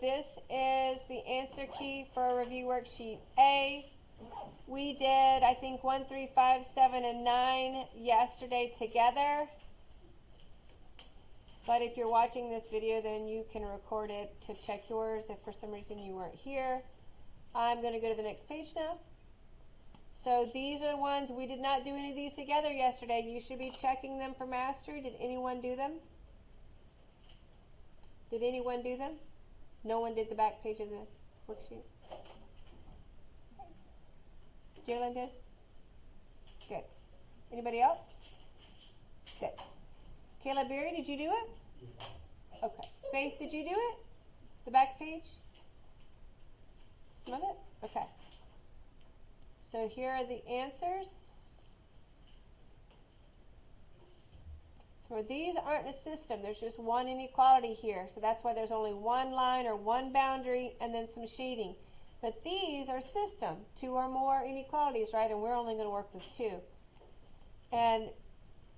this is the answer key for review worksheet A. We did, I think, 1, 3, 5, 7, and 9 yesterday together. But if you're watching this video, then you can record it to check yours if for some reason you weren't here. I'm going to go to the next page now. So these are the ones, we did not do any of these together yesterday. You should be checking them for mastery. Did anyone do them? Did anyone do them? No one did the back page of the worksheet? Jalen did? Good. Anybody else? Good. Kayla Berry, did you do it? Okay. Faith, did you do it? The back page? Some of it? Okay. So here are the answers. So these aren't a system. There's just one inequality here. So that's why there's only one line or one boundary and then some shading. But these are system, 2 or more inequalities, right? And we're only going to work with 2. And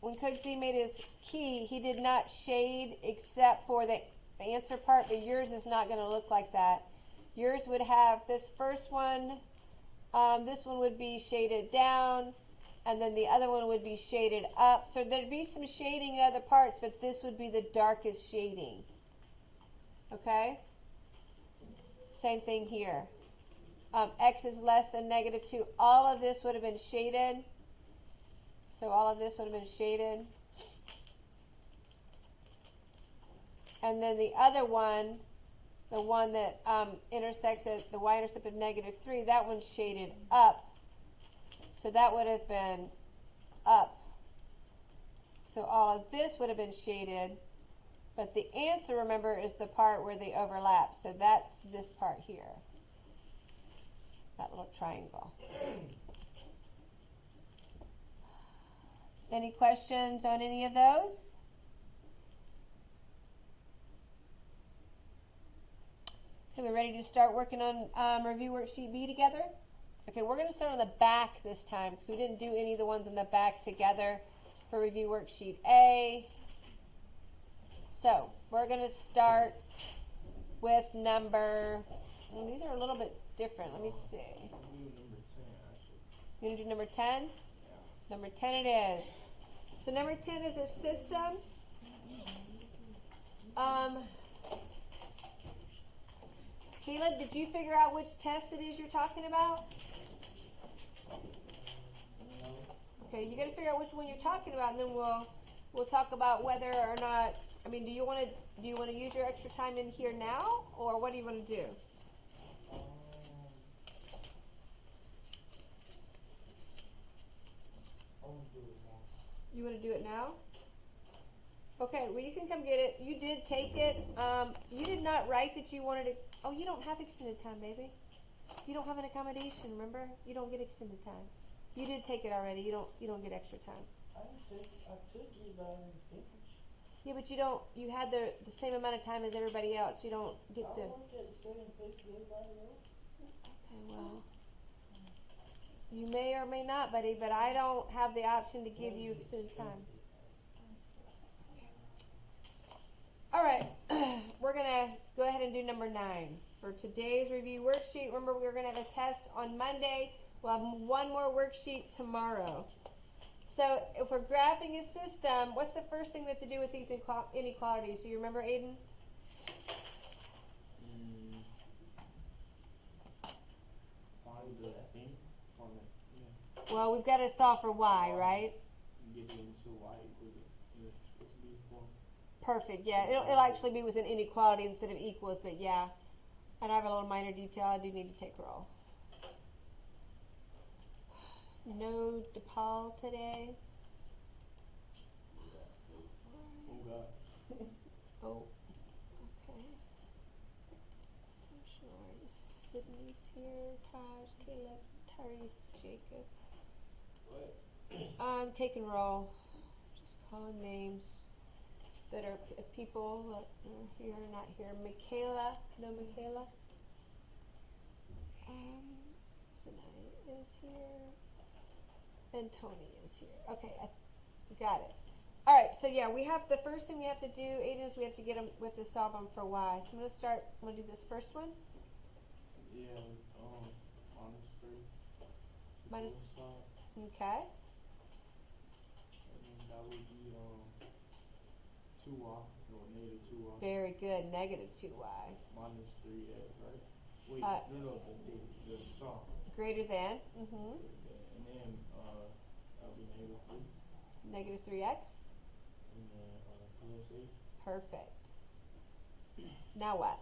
when Coach Z made his key, he did not shade except for the answer part, but yours is not going to look like that. Yours would have this first one, this one would be shaded down, and then the other one would be shaded up. So there'd be some shading in other parts, but this would be the darkest shading. Okay? Same thing here. X is less than -2. All of this would have been shaded. So all of this would have been shaded. And then the other one, the one that intersects at the y-intercept of -3, that one's shaded up. So that would have been up. So all of this would have been shaded. But the answer, remember, is the part where they overlap. So that's this part here. That little triangle. Any questions on any of those? Okay, we're ready to start working on review worksheet B together? Okay, we're going to start on the back this time because we didn't do any of the ones in the back together for review worksheet A. So, we're going to start with number, well, these are a little bit different. Let me see. You going to do number 10? Number 10 it is. So number 10 is a system. Caleb, did you figure out which test it is you're talking about? Okay, you got to figure out which one you're talking about, and then we'll talk about whether or not. I mean, do you want to use your extra time in here now, or what do you want to do? You want to do it now? Okay, well, you can come get it. You did take it. You did not write that you wanted it. Oh, you don't have extended time, baby. You don't have an accommodation, remember? You don't get extended time. You did take it already. You don't get extra time. I took it, but I didn't finish. Yeah, but you had the same amount of time as everybody else. You don't get to. I work at the same place as everybody else. Okay, well. You may or may not, buddy, but I don't have the option to give you extended time. All right, we're going to go ahead and do number 9. For today's review worksheet, remember we're going to have a test on Monday. We'll have one more worksheet tomorrow. So if we're graphing a system, what's the first thing we have to do with these inequalities? Do you remember, Aiden? Find the thing on it. Yeah. Well, we've got to solve for y, right? Get into y equals it's supposed to be 4. Perfect, yeah. It'll actually be with an inequality instead of equals, but yeah. And I have a little minor detail I do need to take roll. No DePaul today. Oh, God. Oh, okay. Sydney's here. Taj, Caleb, Tyrese, Jacob. What? I'm taking roll. Just calling names that are people that are here or not here. Michaela. No, Michaela. Sinai is here. And Tony is here. Okay, I got it. All right, so yeah, we have the first thing we have to do, Aiden, is we have to get them. We have to solve them for y. So I'm gonna start. I'm gonna do this first one. Yeah, minus 3. Minus- Side, Okay. and then that would be 2y, or negative 2y, Very good. Negative 2y. minus 3x, right? Wait, Uh, no, the sum. Greater than. Mm-hmm. And then that would be negative 3, Negative 3x. and then plus 8. Perfect. Now what?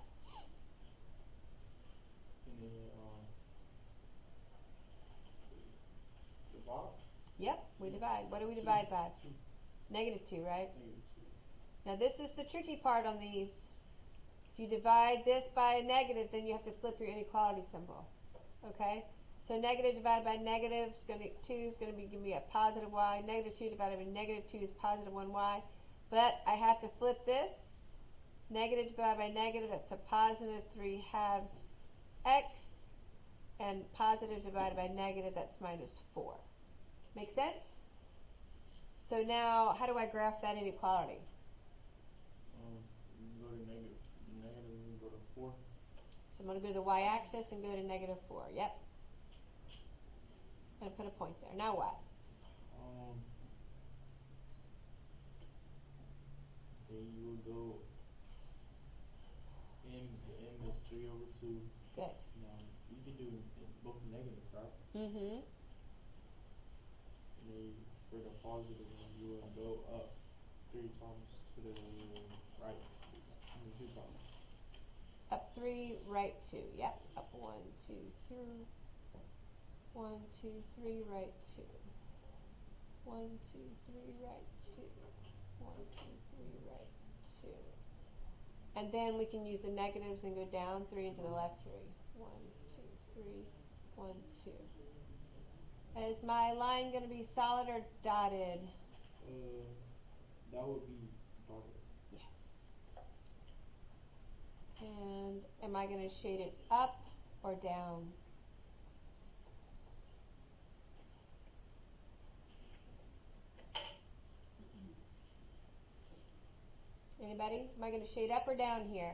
And then the bottom, Yep. We divide. What do we divide by? 2, Negative 2, right? negative 2. Now this is the tricky part on these. If you divide this by a negative, then you have to flip your inequality symbol. Okay? So negative divided by negative is going to 2 is going to be give me a positive y. Negative 2 divided by negative 2 is positive 1y. But I have to flip this. Negative divided by negative, that's a positive 3 halves x. And positive divided by negative, that's minus 4. Make sense? So now, how do I graph that inequality? You can go to negative, you can go to 4. So I'm going to go to the y-axis and go to negative 4. Yep. I'm going to put a point there. Now what? Then you will go m is 3 over 2. Good. Now you can do both negative, right? Mm-hmm. And then for the positive one, you will go up 3 times to the right. 2 times. Up 3, right 2. Yep. Up 1, 2, 3. 1, 2, 3, right 2. 1, 2, 3, right 2. 1, 2, 3, right 2. And then we can use the negatives and go down 3 into the left 3. 1, 2, 3, 1, 2. Is my line going to be solid or dotted? That would be dotted. Yes. And am I going to shade it up or down? Anybody? Am I going to shade up or down here?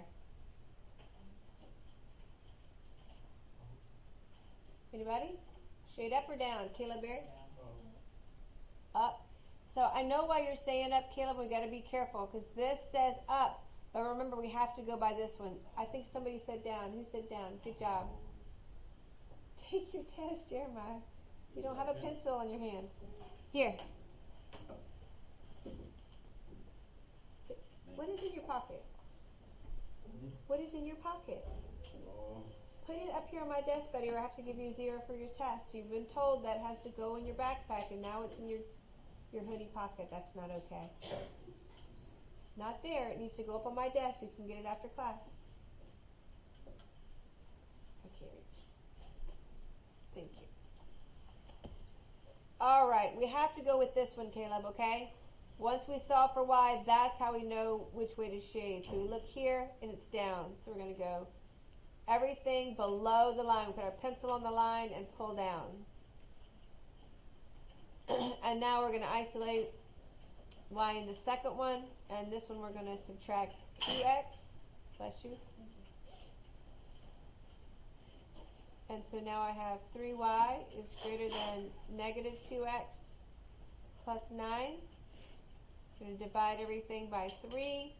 Anybody? Shade up or down? Caleb Berry? Up. So I know why you're saying up, Caleb. We got to be careful because this says up. But remember, we have to go by this one. I think somebody said down. Who said down? Good job. Take your test, Jeremiah. You don't have a pencil in your hand. Here. What is in your pocket? What is in your pocket? Put it up here on my desk, buddy, or I have to give you 0 for your test. You've been told that has to go in your backpack, and now it's in your hoodie pocket. That's not okay. It's not there. It needs to go up on my desk. You can get it after class. I can't reach. Thank you. All right, we have to go with this one, Caleb, okay? Once we solve for y, that's how we know which way to shade. So we look here, and it's down. So we're going to go everything below the line. We put our pencil on the line and pull down. And now we're going to isolate y in the second one. And this one we're going to subtract 2x. Bless you. And so now I have 3y is greater than negative 2x plus 9. I'm going to divide everything by 3.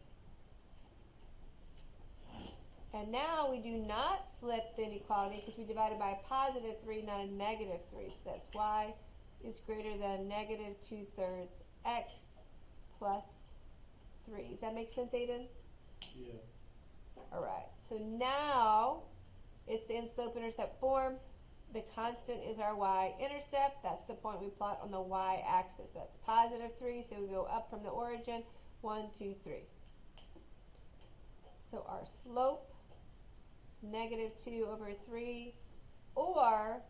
And now we do not flip the inequality because we divided by a positive 3, not a negative 3. So that's y is greater than negative 2/3 x plus 3. Does that make sense, Aiden? Yeah. All right. So now it's in slope-intercept form. The constant is our y-intercept. That's the point we plot on the y-axis. That's positive 3, so we go up from the origin. 1, 2, 3. So our slope is negative 2 over 3 or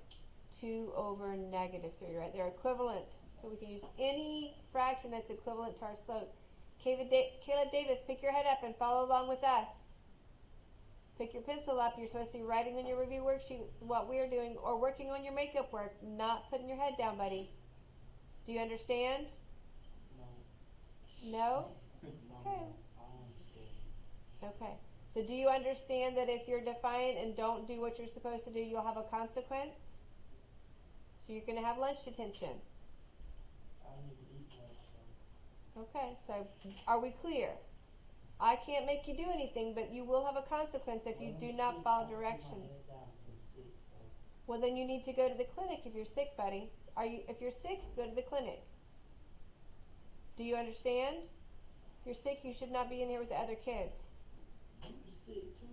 2 over negative 3, right? They're equivalent. So we can use any fraction that's equivalent to our slope. Caleb Davis, pick your head up and follow along with us. Pick your pencil up. You're supposed to be writing on your review worksheet what we're doing or working on your makeup work, not putting your head down, buddy. Do you understand? No. No? Okay. Okay. So do you understand that if you're defiant and don't do what you're supposed to do, you'll have a consequence? So you're going to have lunch detention. I need to eat lunch, so. Okay, so are we clear? I can't make you do anything, but you will have a consequence if you do not follow directions. Well, then you need to go to the clinic if you're sick, buddy. If you're sick, go to the clinic. Do you understand? If you're sick, you should not be in here with the other kids. You're sick too,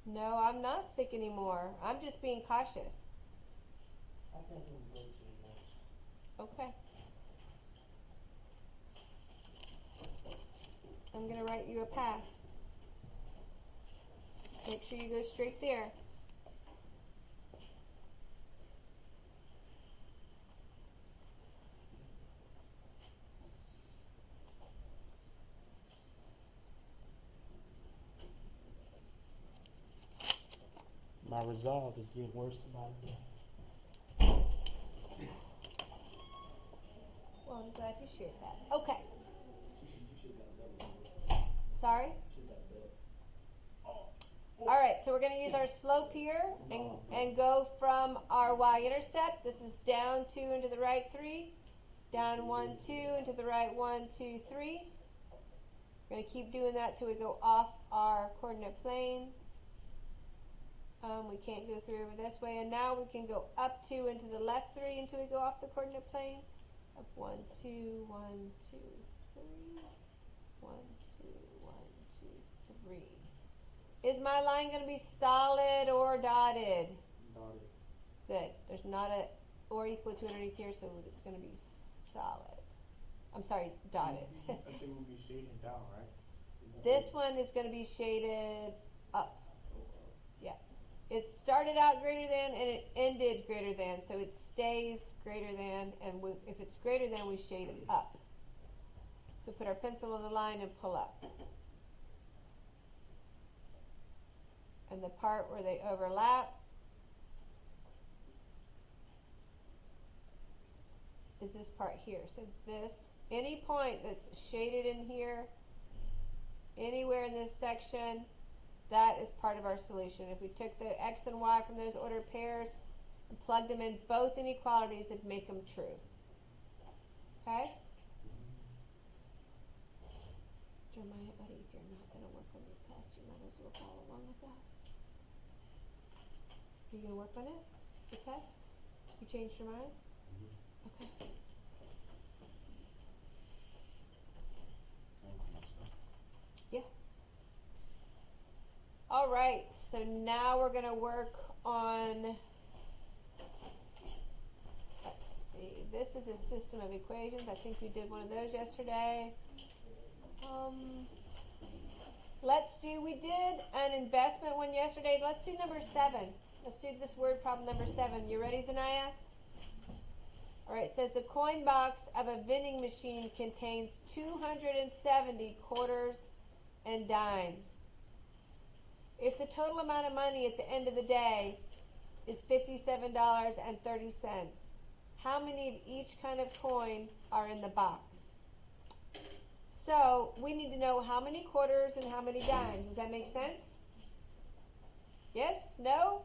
No, I'm not sick anymore. I'm just being cautious. I think we can go to the nurse. Okay. I'm going to write you a pass. Make sure you go straight there. My resolve is getting worse by the day. Well, I'm glad you shared that. Okay. You should got better. Sorry? You should got better. All right, so we're going to use our slope here and go from our y-intercept. This is down 2 into the right 3, down 1, 2, into the right 1, 2, 3. We're going to keep doing that till we go off our coordinate plane. We can't go through over this way, and now we can go up 2 into the left 3 until we go off the coordinate plane. Up 1, 2, 1, 2, 3, 1, 2, 1, 2, 3. Is my line going to be solid or dotted? Dotted. Good. There's not a or equal to underneath here, so it's going to be solid. I'm sorry, dotted. I think we'll be shading down, right? This one is going to be shaded up. Yeah. It started out greater than and it ended greater than, so it stays greater than, and if it's greater than, we shade it up. So put our pencil on the line and pull up. And the part where they overlap is this part here. So this, any point that's shaded in here, anywhere in this section, that is part of our solution. If we took the x and y from those ordered pairs and plugged them in both inequalities, it'd make them true. Okay? Jeremiah, buddy, if you're not going to work on your test, you might as well follow along with us. Are you going to work on it? The test? You changed your mind? Okay. Yeah. All right, so now we're going to work on, let's see, this is a system of equations. I think we did one of those yesterday. We did an investment one yesterday. Let's do number 7. Let's do this word problem number 7. You ready, Zanaya? All right, it says the coin box of a vending machine contains 270 quarters and dimes. If the total amount of money at the end of the day is $57.30, how many of each kind of coin are in the box? So we need to know how many quarters and how many dimes. Does that make sense? Yes? No?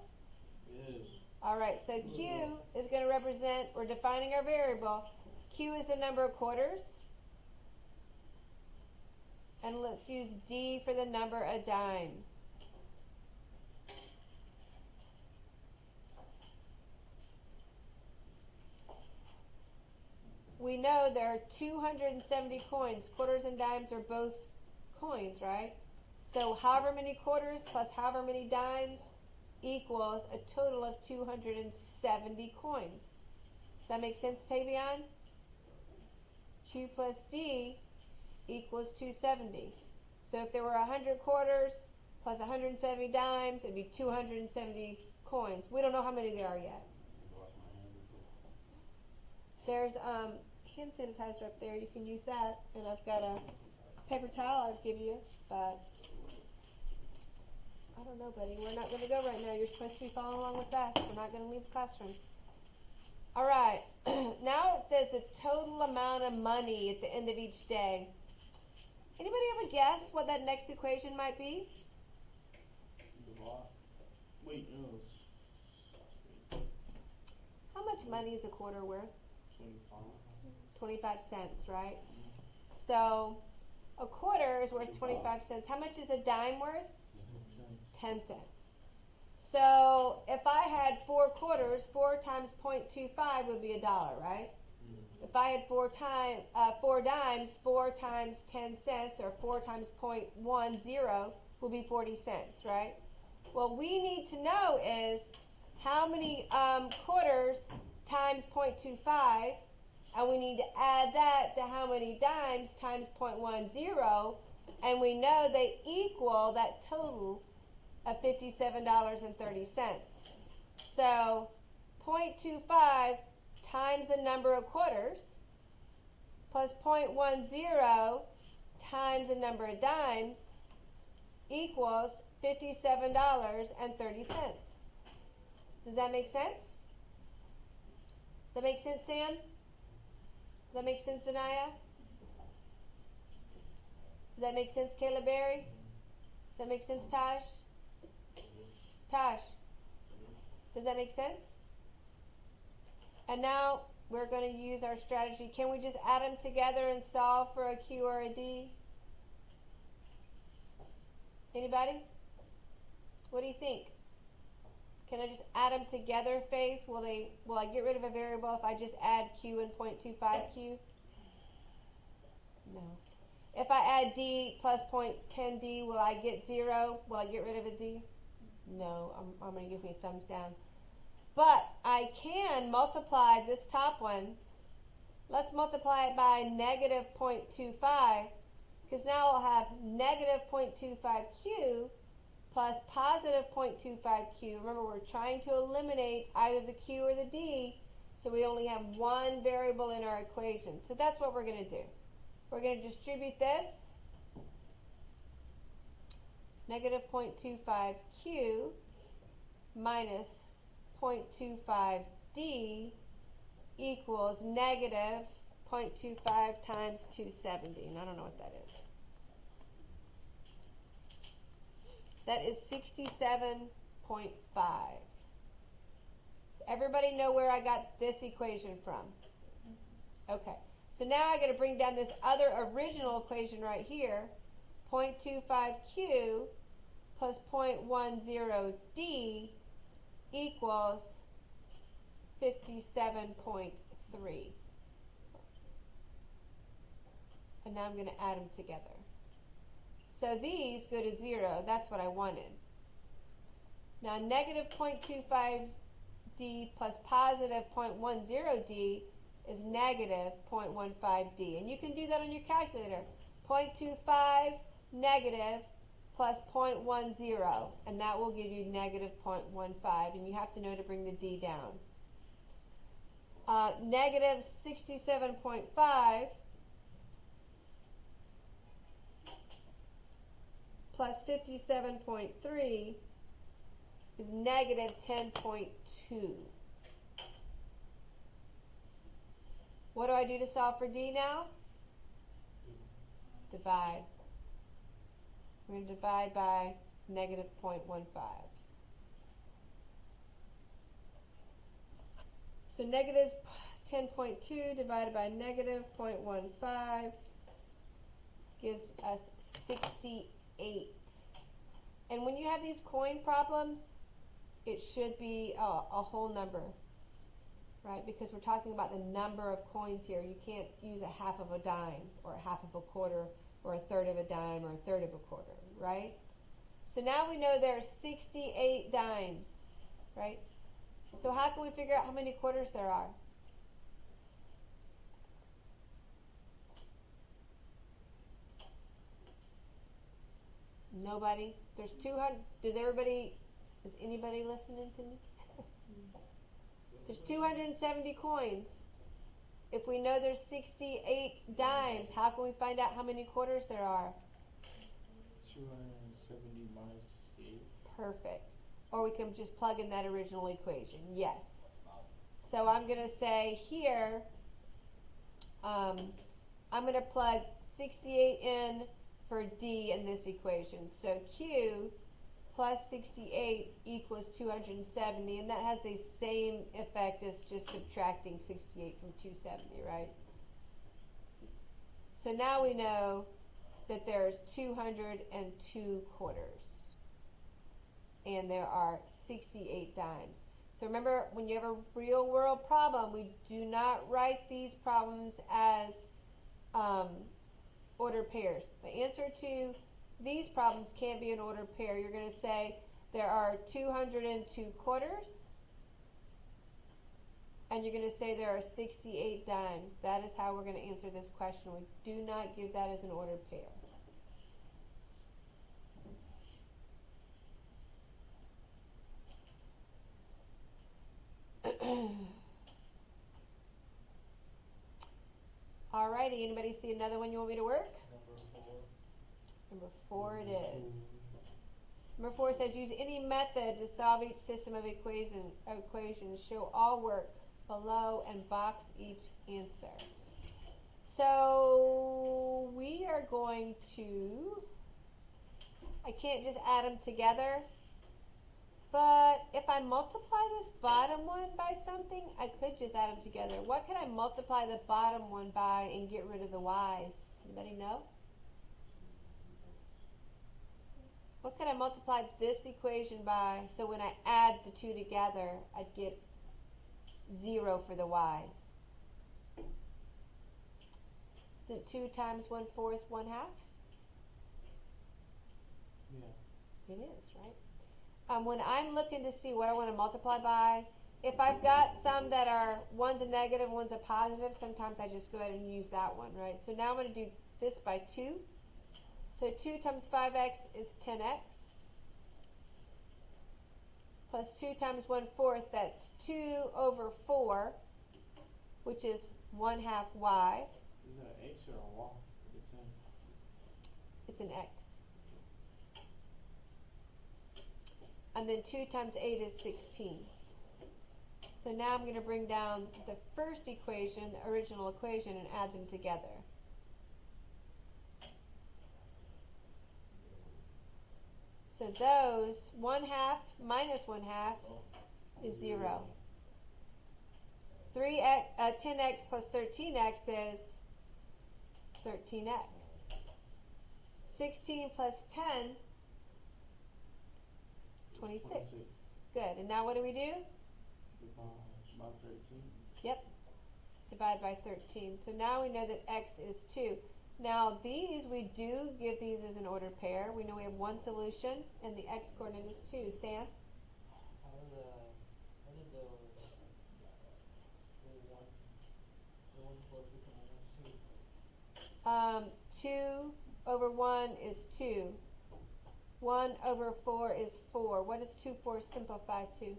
Yes. All right, so Q is going to represent, we're defining our variable. Q is the number of quarters. And let's use D for the number of dimes. We know there are 270 coins. Quarters and dimes are both coins, right? So however many quarters plus however many dimes equals a total of 270 coins. Does that make sense, Tavion? Q plus D equals 270. So if there were 100 quarters plus 170 dimes, it'd be 270 coins. We don't know how many there are yet. There's hand sanitizer up there. You can use that. And I've got a paper towel I'll give you, but I don't know, buddy. We're not going to go right now. You're supposed to be following along with us. We're not going to leave the classroom. All right. Now it says the total amount of money at the end of each day. Anybody have a guess what that next equation might be? Divide. Wait, no. How much money is a quarter worth? 25. 25 cents, right? So a quarter is worth 25 cents. How much is a dime worth? 10 cents. So if I had 4 quarters, 4 times 0.25 would be $1, right? If I had 4 dimes, 4 times 10 cents, or 4 times 0.10 will be 40 cents, right? What we need to know is how many quarters times 0.25, and we need to add that to how many dimes times 0.10, and we know they equal that total of $57.30. So 0.25 times the number of quarters plus 0.10 times the number of dimes equals $57.30. Does that make sense? Does that make sense, Sam? Does that make sense, Anaya? Does that make sense, Caleb Berry? Does that make sense, Taj? Taj, does that make sense? And now we're going to use our strategy. Can we just add them together and solve for a Q or a D? Anybody? What do you think? Can I just add them together, Faith? Will I get rid of a variable if I just add Q and 0.25Q? No. If I add D plus 0.10D, will I get 0? Will I get rid of a D? No, I'm going to give me a thumbs down. But I can multiply this top one. Let's multiply it by negative 0.25, because now we'll have negative 0.25Q plus positive 0.25Q. Remember, we're trying to eliminate either the Q or the D, so we only have one variable in our equation. So that's what we're going to do. We're going to distribute this. Negative 0.25Q minus 0.25D equals negative 0.25 times 270. And I don't know what that is. That is 67.5. Does everybody know where I got this equation from? Okay. So now I got to bring down this other original equation right here. 0.25Q plus 0.10D equals 57.3. And now I'm going to add them together. So these go to 0. That's what I wanted. Now negative 0.25D plus positive 0.10D is negative 0.15D. And you can do that on your calculator. 0.25 negative plus 0.10, and that will give you negative 0.15, and you have to know to bring the D down. Negative 67.5 plus 57.3 is negative 10.2. What do I do to solve for D now? Divide. We're going to divide by negative 0.15. So negative 10.2 divided by negative 0.15 gives us 68. And when you have these coin problems, it should be a whole number, right? Because we're talking about the number of coins here. You can't use a half of a dime or a half of a quarter or a third of a dime or a third of a quarter, right? So now we know there are 68 dimes, right? So how can we figure out how many quarters there are? Nobody? There's 200. Is anybody listening to me? There's 270 coins. If we know there's 68 dimes, how can we find out how many quarters there are? 270 minus 68. Perfect. Or we can just plug in that original equation. Yes. So I'm going to say here, I'm going to plug 68 in for D in this equation. So Q plus 68 equals 270, and that has the same effect as just subtracting 68 from 270, right? So now we know that there's 202 quarters, and there are 68 dimes. So remember, when you have a real world problem, we do not write these problems as ordered pairs. The answer to these problems can't be an ordered pair. You're going to say there are 202 quarters, and you're going to say there are 68 dimes. That is how we're going to answer this question. We do not give that as an ordered pair. Alrighty, anybody see another one you want me to work? Number 4 it is. Number 4 says use any method to solve each system of equations. Show all work below and box each answer. So we are going to, I can't just add them together, but if I multiply this bottom one by something, I could just add them together. What could I multiply the bottom one by and get rid of the y's? Anybody know? What could I multiply this equation by so when I add the two together, I'd get 0 for the y's? Isn't 2 times 1/4 1/2? Yeah. It is, right? When I'm looking to see what I want to multiply by, if I've got some that are, one's a negative, one's a positive, sometimes I just go ahead and use that one, right? So now I'm going to do this by 2. So 2 times 5x is 10x. Plus 2 times 1/4, that's 2 over 4, which is 1/2 y. Is that an X or a Y? It's an x. And then 2 times 8 is 16. So now I'm going to bring down the first equation, the original equation, and add them together. So those 1/2 minus 1/2 is 0. 10x plus 13x is 13x. 16 plus 10, 26. Good. And now what do we do? By 13. Yep. Divide by 13. So now we know that x is 2. Now these, we do give these as an ordered pair. We know we have one solution, and the x coordinate is 2. Sam? How did the 1/4 become 2? 2 over 1 is 2. 1 over 4 is 4. What does 2 4 simplify to?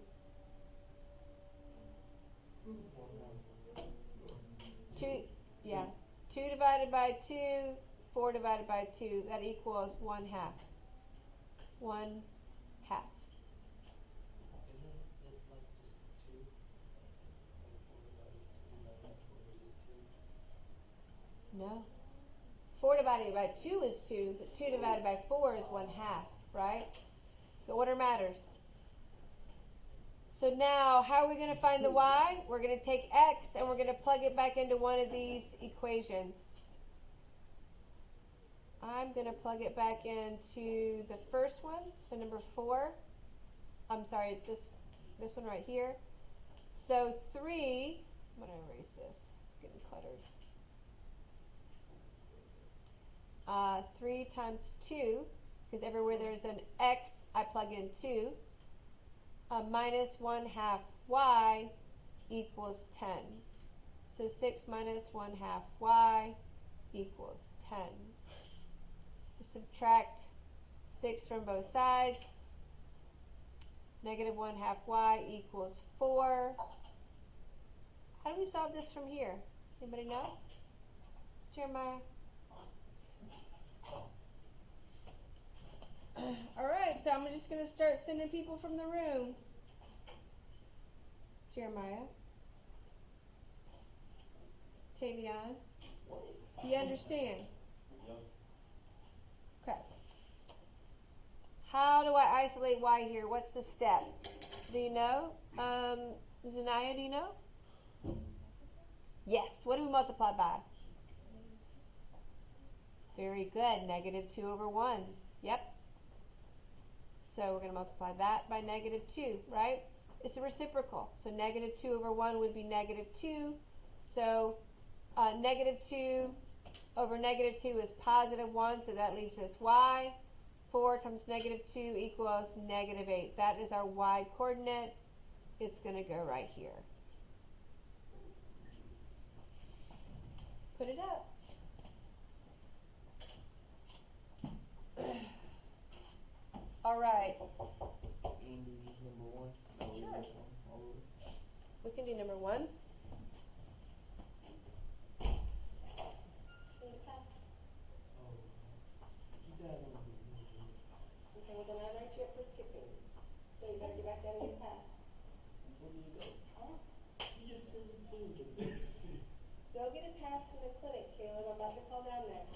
2, yeah. 2 divided by 2, 4 divided by 2. That equals 1/2. 1/2. Isn't it like just 2? Like 4 divided by 2 is 2? No. 4 divided by 2 is 2, but 2 divided by 4 is 1/2, right? The order matters. So now, how are we going to find the y? We're going to take x and we're going to plug it back into one of these equations. I'm going to plug it back into the first one, so number 4. I'm sorry, this one right here. So 3, I'm going to erase this, it's getting cluttered. 3 times 2, because everywhere there's an x, I plug in 2. Minus 1/2 y equals 10. So 6 minus 1/2 y equals 10. Subtract 6 from both sides. Negative 1/2 y equals 4. How do we solve this from here? Anybody know? Jeremiah? Alright, so I'm just going to start sending people from the room. Jeremiah? Tavion? Do you understand? Okay. How do I isolate y here? What's the step? Do you know? Zanaya, do you know? Yes. What do we multiply by? Very good. Negative 2 over 1. Yep. So we're going to multiply that by negative 2, right? It's a reciprocal. So negative 2 over 1 would be negative 2. So negative 2 over negative 2 is positive 1, so that leaves us y. 4 times negative 2 equals negative 8. That is our y coordinate. It's going to go right here. Put it up. All right. You want to do just number 1? No, we Sure. just one all over. We can do number 1. Oh. He said I don't know. Okay, well then I write you up for skipping. So you better get back down and get a pass. Where do you go? You just said it to me. Go get a pass from the clinic, Caleb. I'm about to call down there.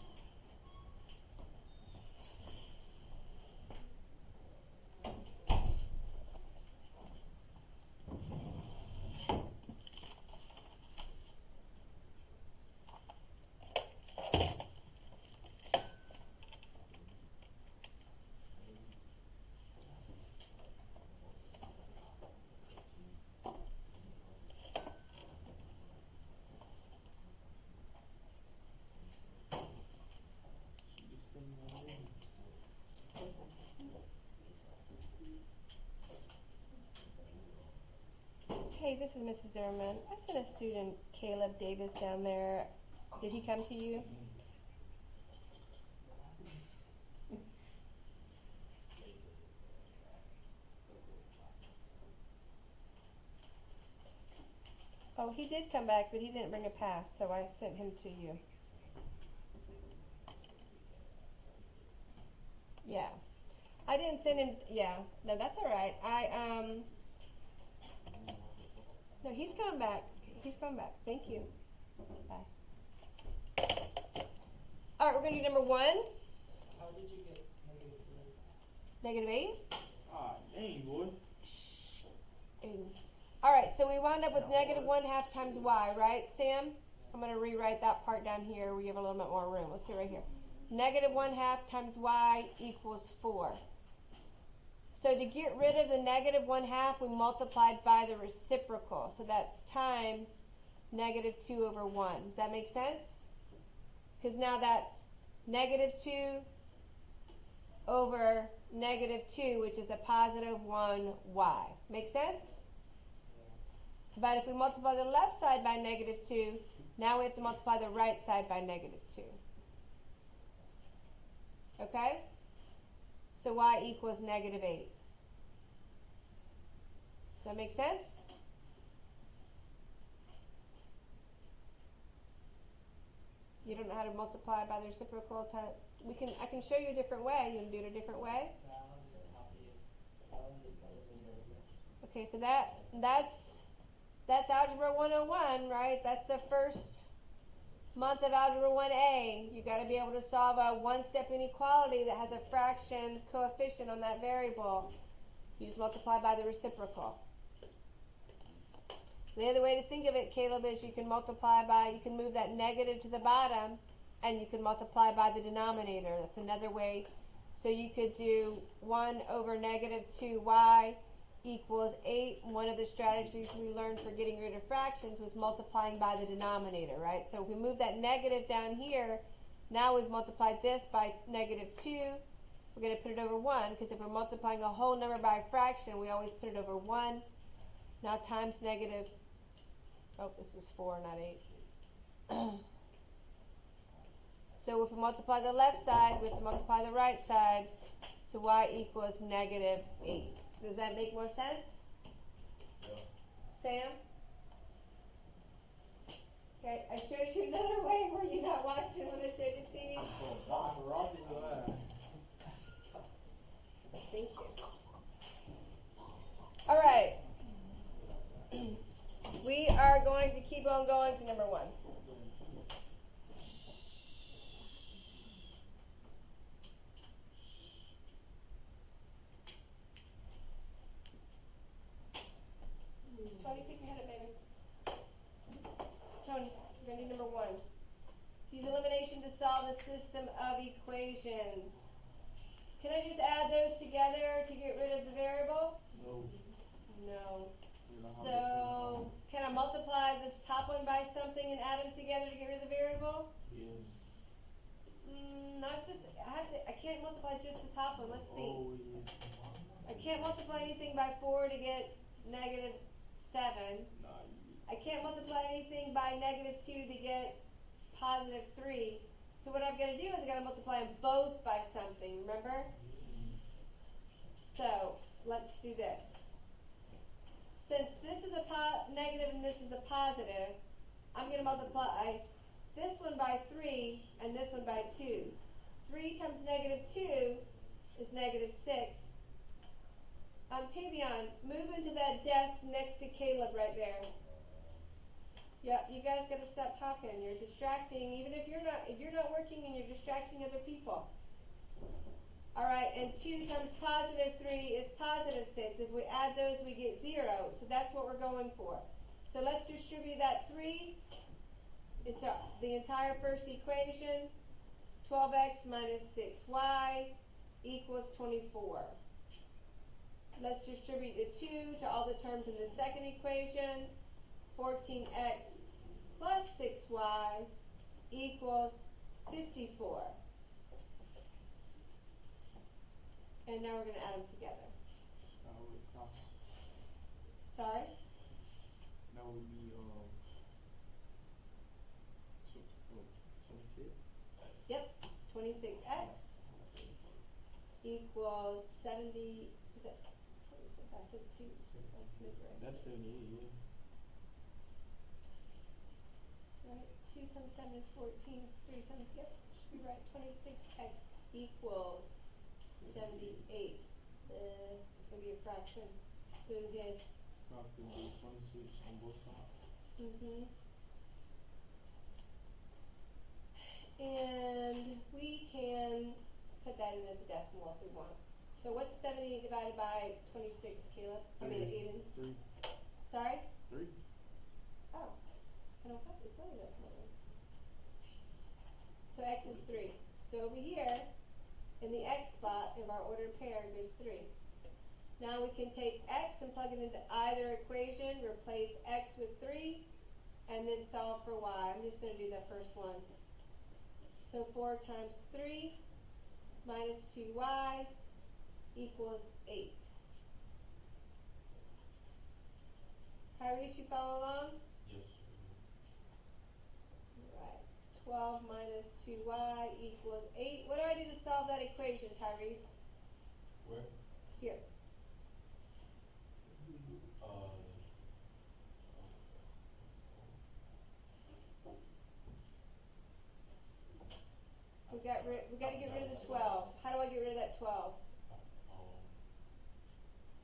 Shoot this thing out there. Hey, this is Mrs. Zimmerman. I sent a student, Caleb Davis, down there. Did he come to you? Oh, he did come back, but he didn't bring a pass, so I sent him to you. Yeah. I didn't send him, yeah. No, that's all right. No, he's coming back. He's coming back. Thank you. Bye. All right, we're going to do number 1. How did you get negative 3? Negative 8. Ah, dang, boy. All right, so we wound up with negative 1/2 times y, right, Sam? I'm going to rewrite that part down here. We have a little bit more room. Let's see right here. Negative 1/2 times y equals 4. So to get rid of the negative 1/2, we multiplied by the reciprocal. So that's times negative 2 over 1. Does that make sense? Because now that's negative 2 over negative 2, which is a positive 1y. Make sense? But if we multiply the left side by negative 2, now we have to multiply the right side by negative 2. Okay? So y equals negative 8. Does that make sense? You don't know how to multiply by the reciprocal. I can show you a different way. You can do it a different way. Yeah, I'll just copy it. I'll just close it. Okay, so that's Algebra 101, right? That's the first month of Algebra 1A. You got to be able to solve a one-step inequality that has a fraction coefficient on that variable. You just multiply by the reciprocal. The other way to think of it, Caleb, is you can move that negative to the bottom, and you can multiply by the denominator. That's another way. So you could do 1 over negative 2y equals 8. One of the strategies we learned for getting rid of fractions was multiplying by the denominator, right? So if we move that negative down here, now we've multiplied this by negative 2. We're going to put it over 1, because if we're multiplying a whole number by a fraction, we always put it over 1. Now times negative, oh, this was 4, not 8. So if we multiply the left side, we have to multiply the right side. So y equals negative 8. Does that make more sense? Yeah. Sam? Okay, I showed you another way. Were you not watching when I showed it to you? Oh, rock is alive. Thank you. All right. We are going to keep on going to number 1. Tony, pick your head up, baby. Tony, we're gonna do number 1. Use elimination to solve a system of equations. Can I just add those together to get rid of the variable? No. No. You know how So, can I multiply this top one by something and add them together to get rid of the variable? Yes. Not just, I can't multiply just the top one, let's think. Oh, yeah. I can't multiply anything by 4 to get negative 7. Nah, you. I can't multiply anything by negative 2 to get positive 3. So what I'm going to do is I'm going to multiply them both by something, remember? So, let's do this. Since this is a negative and this is a positive, I'm going to multiply this one by 3 and this one by 2. 3 times negative 2 is negative 6. Tavion, move into that desk next to Caleb right there. Yep, you guys gotta stop talking. You're distracting, even if you're not working and you're distracting other people. Alright, and 2 times positive 3 is positive 6. If we add those, we get 0. So that's what we're going for. So let's distribute that 3 into the entire first equation. 12x minus 6y equals 24. Let's distribute the 2 to all the terms in the second equation. 14x plus 6y equals 54. And now we're going to add them together. That would cost. Sorry? That would be so 26. Yep. 26x equals 70. Is that 26? I said 2. That's 78. Yeah. Right? 2 times 7 is 14. 3 times, yep, should be right. 26x equals 78. It's going to be a fraction. Boo hiss. Have to do 26 on both sides. And we can put that in as a decimal if we want. So what's 78 divided by 26, Caleb? I mean, Aiden. 3. Sorry? 3. Oh. I don't have this money decimal then. So x is 3. So over here, in the x spot of our ordered pair, there's 3. Now we can take x and plug it into either equation, replace x with 3, and then solve for y. I'm just going to do that first one. So 4 times 3 minus 2y equals 8. Tyrese, you follow along? Yes. Right. 12 minus 2y equals 8. What do I do to solve that equation, Tyrese? Where? Here. We got to get rid of the 12. How do I get rid of that 12?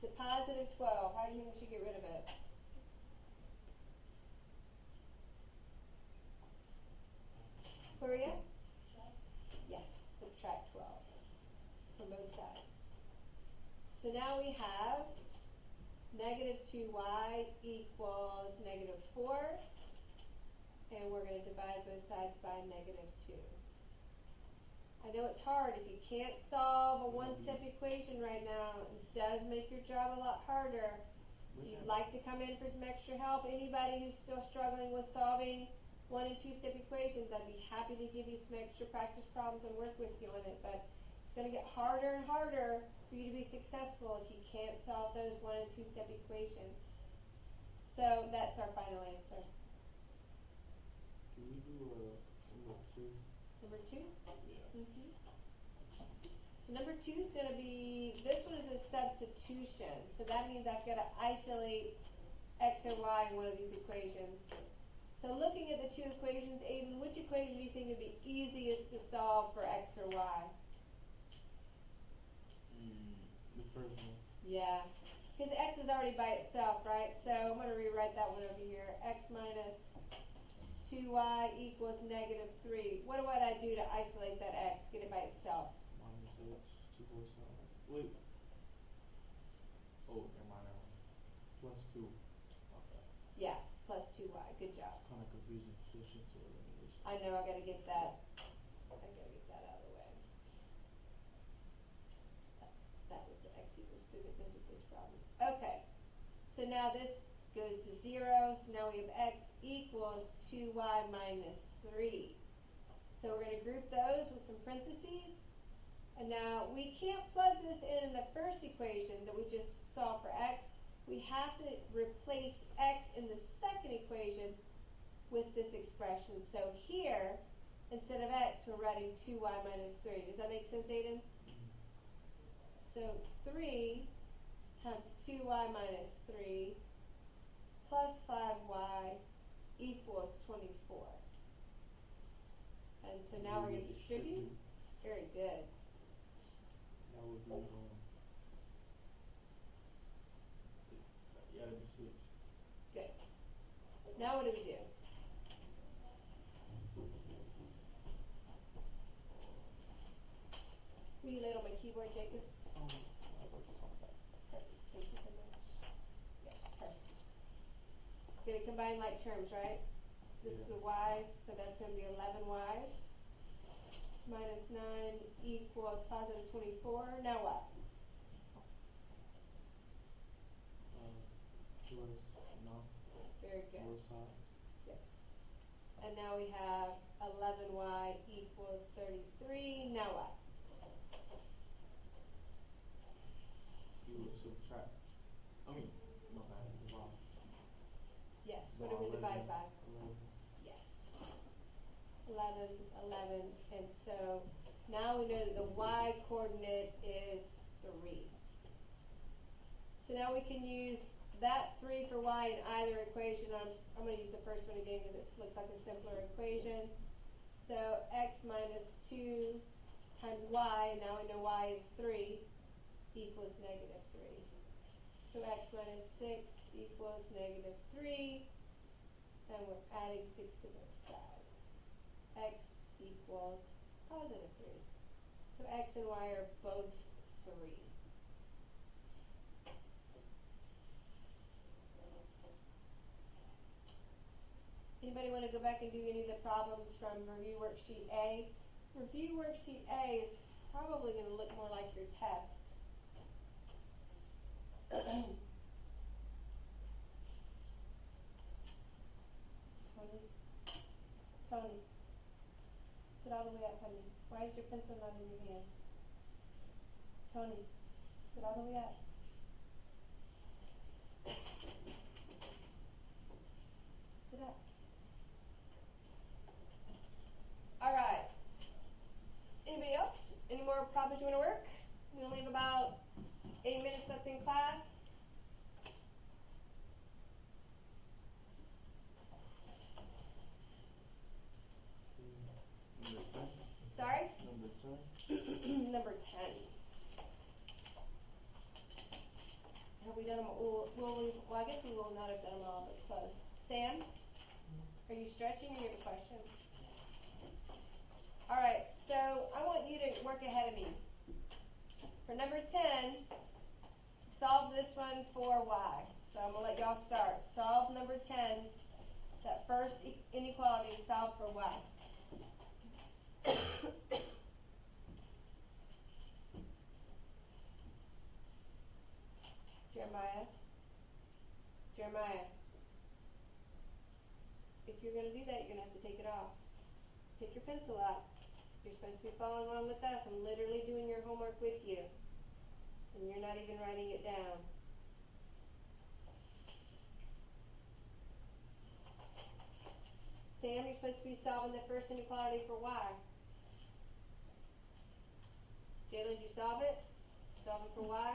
The positive 12. How do you think we should get rid of it? Where are you? Yes, subtract 12 from both sides. So now we have negative 2y equals negative 4. And we're going to divide both sides by negative 2. I know it's hard. If you can't solve a one-step equation right now, it does make your job a lot harder. If you'd like to come in for some extra help, anybody who's still struggling with solving 1- and 2-step equations, I'd be happy to give you some extra practice problems and work with you on it. But it's going to get harder and harder for you to be successful if you can't solve those 1- and 2-step equations. So that's our final answer. Can we do number 2? Number 2? Yeah. So number 2 is going to be, this one is a substitution. So that means I've got to isolate x or y in one of these equations. So looking at the 2 equations, Aiden, which equation do you think would be easiest to solve for x or y? The first one. Yeah, because x is already by itself, right? So I'm going to rewrite that one over here. X minus 2y equals negative 3. What do I do to isolate that x? Get it by itself. Minus x to both sides. Wait. Oh, never mind that one. Plus 2. Okay. plus 2y. Good job. Kinda confusing addition to elimination. I know, I gotta get that out of the way. That was the x equals 3 that goes with this problem. Okay, so now this goes to 0, so now we have x equals 2y minus 3. So we're gonna group those with some parentheses. And now we can't plug this in the first equation that we just saw for x. We have to replace x in the second equation with this expression. So here, instead of x, we're writing 2y minus 3. Does that make sense, Aiden? So 3 times 2y minus 3 plus 5y equals 24. And so now we're going to distribute. Very good. That would be, yeah, it'd be 6. Good. Now what do we do? Will you lay it on my keyboard, Jacob? I wrote this on that. Perfect. Thank you so much. Yeah, perfect. Gonna combine like terms, right? This is the y's, so that's gonna be 11 y's. Minus 9 equals positive 24. Now what? Towards, no, Very good. both sides. And now we have 11y equals 33. Now what? You would subtract. I mean, no bad, wow. Yes, what are we divided by? 11. Yes. 11, 11, and so now we know that the y coordinate is 3. So now we can use that 3 for y in either equation. I'm going to use the first one again because it looks like a simpler equation. So x minus 2 times y, now we know y is 3, equals negative 3. So x minus 6 equals negative 3, and we're adding 6 to both sides. X equals positive 3. So x and y are both 3. Anybody want to go back and do any of the problems from review worksheet A? Review worksheet A is probably going to look more like your test. Tony, sit all the way up, honey. Why is your pencil not in your hand? Tony, sit all the way up. Sit up. All right. Anybody else? Any more problems you want to work? We only have about 8 minutes left in class. Number 10. Sorry? Number 10. Number 10. Have we done them all? Well, I guess we will not have done them all, but close. Sam? Are you stretching or you have a question? All right, so I want you to work ahead of me. For number 10, solve this one for y. So I'm going to let y'all start. Solve number 10, that first inequality, solve for y. Jeremiah, if you're going to do that, you're going to have to take it off. Pick your pencil up. You're supposed to be following along with us. I'm literally doing your homework with you. And you're not even writing it down. Sam, you're supposed to be solving the first inequality for y. Jayla, did you solve it? Solve it for y?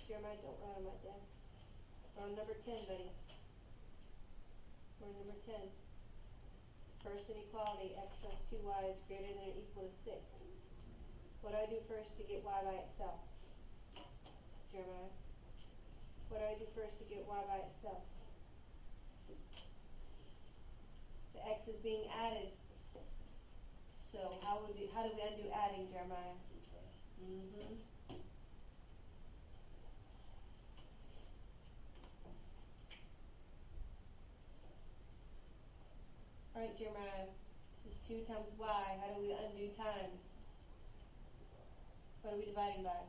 Jeremiah, don't write on my desk. We're on number 10, buddy. We're on number 10. First inequality, x plus 2y is greater than or equal to 6. What do I do first to get y by itself? Jeremiah? What do I do first to get y by itself? The x is being added. So how do we undo adding, Jeremiah? Alright, Jeremiah, this is 2 times y. How do we undo times? What are we dividing by?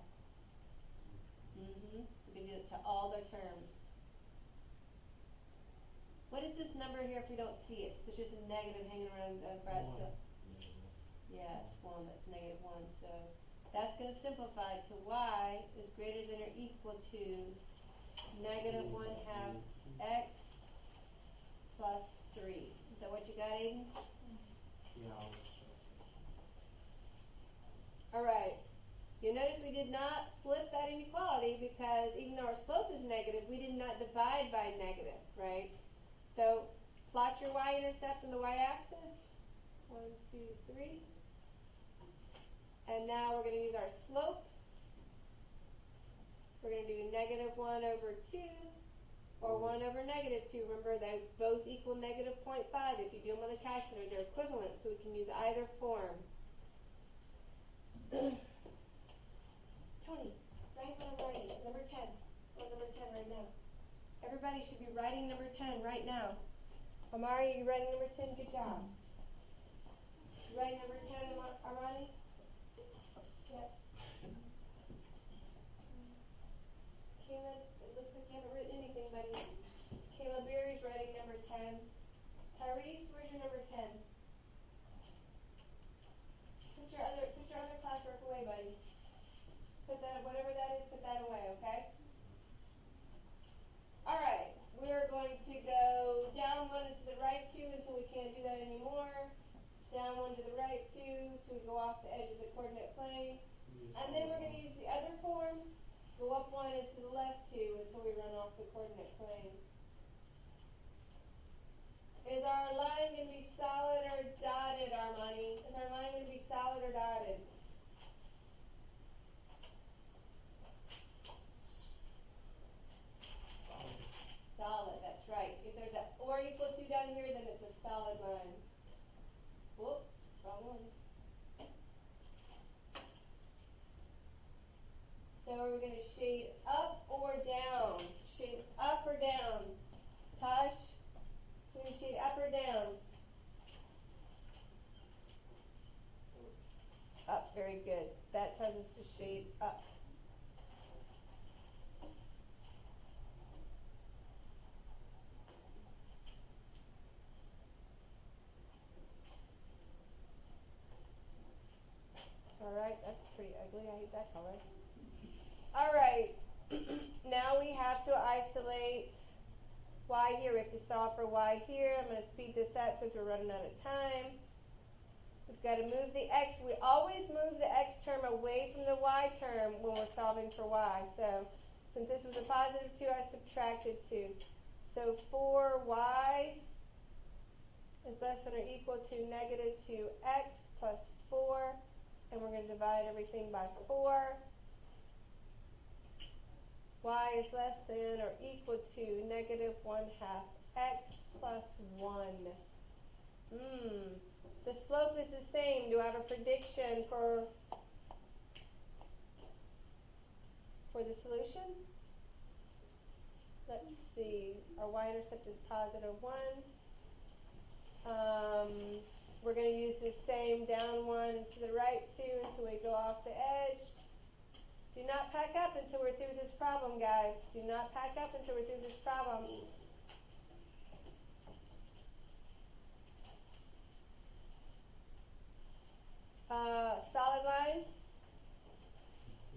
We can do it to all their terms. What is this number here if we don't see it? There's just a negative hanging around Brad. So yeah, it's 1. That's negative 1. So that's going to simplify to y is greater than or equal to negative 1/2 x plus 3. Is that what you got, Aiden? Yeah, Alright. You'll notice we did not flip that inequality because even though our slope is negative, we did not divide by negative, right? So plot your y-intercept on the y-axis. 1, 2, 3. And now we're going to use our slope. We're going to do negative 1 over 2 or 1 over negative 2. Remember, they both equal negative 0.5. If you do them on the calculator, they're equivalent, so we can use either form. Tony, write what I'm writing. Number 10. Or number 10 right now. Everybody should be writing number 10 right now. Amari, are you writing number 10? Good job. You writing number 10, Armani? Yep. Caleb, it looks like you haven't written anything, buddy. Caleb Berry's writing number 10. Tyrese, where's your number 10? Put your other classwork away, buddy. Put that, whatever that is, put that away, okay? Alright, we're going to go down 1 and to the right 2 until we can't do that anymore. Down 1 to the right 2 till we go off the edge of the coordinate plane. And then we're going to use the other form. Go up 1 and to the left 2 until we run off the coordinate plane. Is our line going to be solid or dotted, Armani? Is our line going to be solid or dotted? Solid, that's right. If there's a or equal to down here, then it's a solid line. Whoop, wrong one. So we're going to shade up or down. Shade up or down. Tosh, we're going to shade up or down. Up, very good. That tells us to shade up. Alright, that's pretty ugly. I hate that color. Alright, now we have to isolate y here. We have to solve for y here. I'm going to speed this up because we're running out of time. We've got to move the x. We always move the x term away from the y term when we're solving for y. So since this was a positive 2, I subtracted 2. So 4y is less than or equal to negative 2x plus 4. And we're going to divide everything by 4. Y is less than or equal to negative 1/2 x plus 1. The slope is the same. Do I have a prediction for the solution? Let's see. Our y-intercept is positive 1. We're going to use the same down 1 to the right 2 until we go off the edge. Do not pack up until we're through this problem, guys. Do not pack up until we're through this problem. Solid line?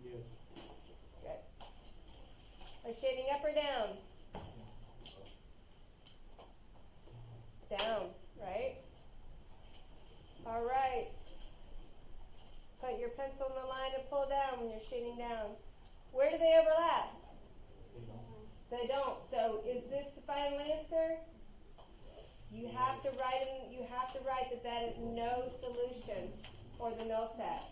Yes. Good. Are shading up or down? Down, right? All right. Put your pencil in the line and pull down when you're shading down. Where do they overlap? They don't. So is this the final answer? You have to write that that is no solution or the null set.